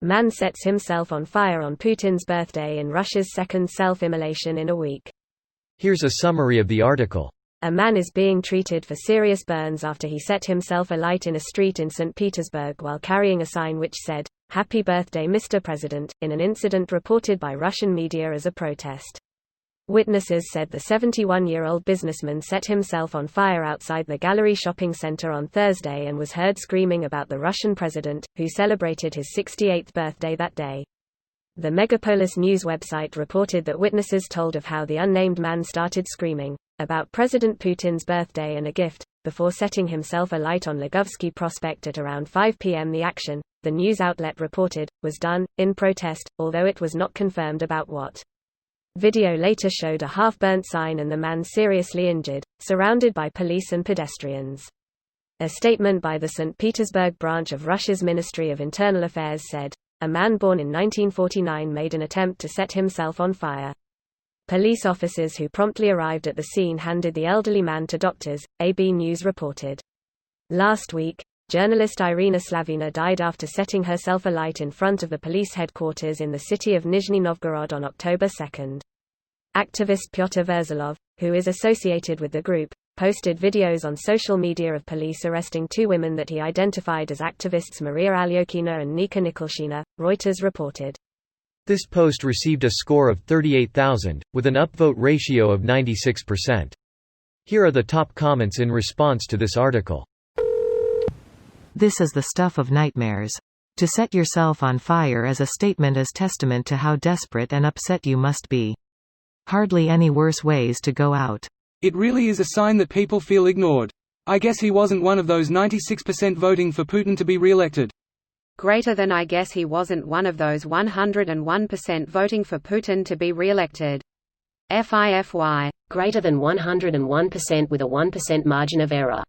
Man sets himself on fire on Putin's birthday in Russia's second self-immolation in a week. Here's a summary of the article. A man is being treated for serious burns after he set himself alight in a street in St. Petersburg while carrying a sign which said, "Happy Birthday Mr. President," in an incident reported by Russian media as a protest. Witnesses said the 71-year-old businessman set himself on fire outside the Gallery shopping center on Thursday and was heard screaming about the Russian president, who celebrated his 68th birthday that day. The Megapolis news website reported that witnesses told of how the unnamed man started screaming about President Putin's birthday and a gift, before setting himself alight on Ligovsky Prospect at around 5 p.m. The action, the news outlet reported, was done in protest, although it was not confirmed about what. Video later showed a half-burnt sign and the man seriously injured, surrounded by police and pedestrians. A statement by the St. Petersburg branch of Russia's Ministry of Internal Affairs said, "A man born in 1949 made an attempt to set himself on fire." Police officers who promptly arrived at the scene handed the elderly man to doctors, AB News reported. Last week, journalist Irina Slavina died after setting herself alight in front of the police headquarters in the city of Nizhny Novgorod on October 2. Activist Pyotr Verzalov, who is associated with the group, posted videos on social media of police arresting two women that he identified as activists Maria Alyokina and Nika Nikolshina, Reuters reported. This post received a score of 38,000, with an upvote ratio of 96%. Here are the top comments in response to this article. This is the stuff of nightmares. To set yourself on fire as a statement is testament to how desperate and upset you must be. Hardly any worse ways to go out. It really is a sign that people feel ignored. I guess he wasn't one of those 96% voting for Putin to be re-elected. Greater than I guess he wasn't one of those 101% voting for Putin to be re-elected. FIFY. Greater than 101% with a 1% margin of error.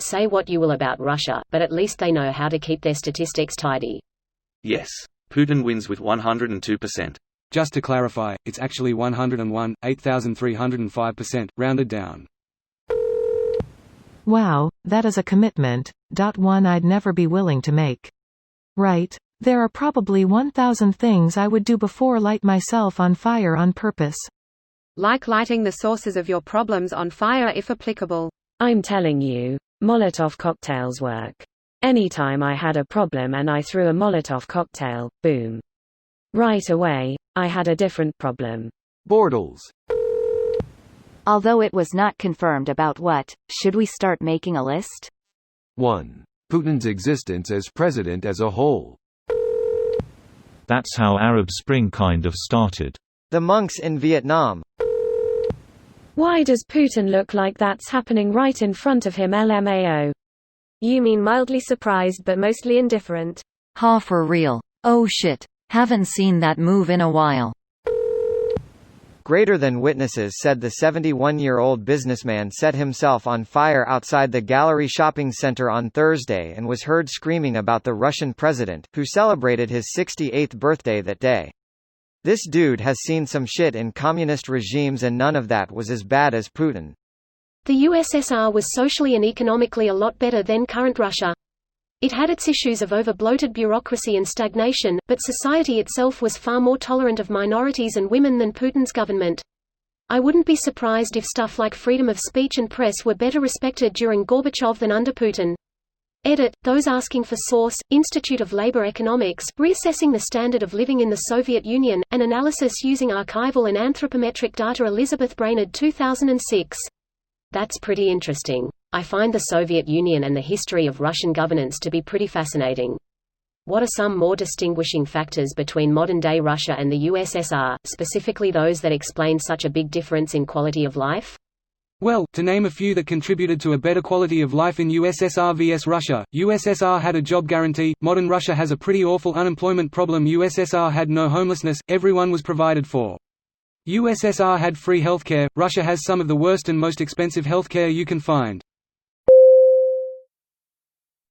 Say what you will about Russia, but at least they know how to keep their statistics tidy. Yes, Putin wins with 102%. Just to clarify, it's actually 101, 8,305%, rounded down. Wow, that is a commitment, one I'd never be willing to make. Right, there are probably 1,000 things I would do before light myself on fire on purpose. Like lighting the sources of your problems on fire if applicable. I'm telling you, Molotov cocktails work. Anytime I had a problem and I threw a Molotov cocktail, boom. Right away, I had a different problem. Bortles. Although it was not confirmed about what, should we start making a list? 1. Putin's existence as president as a whole. That's how Arab Spring kind of started. The monks in Vietnam. Why does Putin look like that's happening right in front of him? LMAO. You mean mildly surprised but mostly indifferent? Ha, for real. Oh shit. Haven't seen that move in a while. Greater than witnesses said the 71-year-old businessman set himself on fire outside the Gallery shopping center on Thursday and was heard screaming about the Russian president, who celebrated his 68th birthday that day. This dude has seen some shit in communist regimes and none of that was as bad as Putin. The USSR was socially and economically a lot better than current Russia. It had its issues of over-bloated bureaucracy and stagnation, but society itself was far more tolerant of minorities and women than Putin's government. I wouldn't be surprised if stuff like freedom of speech and press were better respected during Gorbachev than under Putin. Edit. Those asking for source, Institute of Labor Economics, Reassessing the Standard of Living in the Soviet Union, an analysis using archival and anthropometric data. Elizabeth Brainerd 2006. That's pretty interesting. I find the Soviet Union and the history of Russian governance to be pretty fascinating. What are some more distinguishing factors between modern-day Russia and the USSR, specifically those that explain such a big difference in quality of life? Well, to name a few that contributed to a better quality of life in USSR vs Russia, USSR had a job guarantee, modern Russia has a pretty awful unemployment problem. USSR had no homelessness, everyone was provided for. USSR had free healthcare, Russia has some of the worst and most expensive healthcare you can find.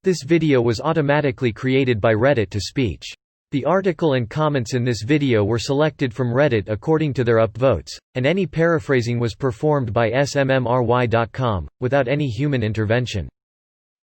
This video was automatically created by Reddit to speech. The article and comments in this video were selected from Reddit according to their upvotes, and any paraphrasing was performed by smmry.com, without any human intervention.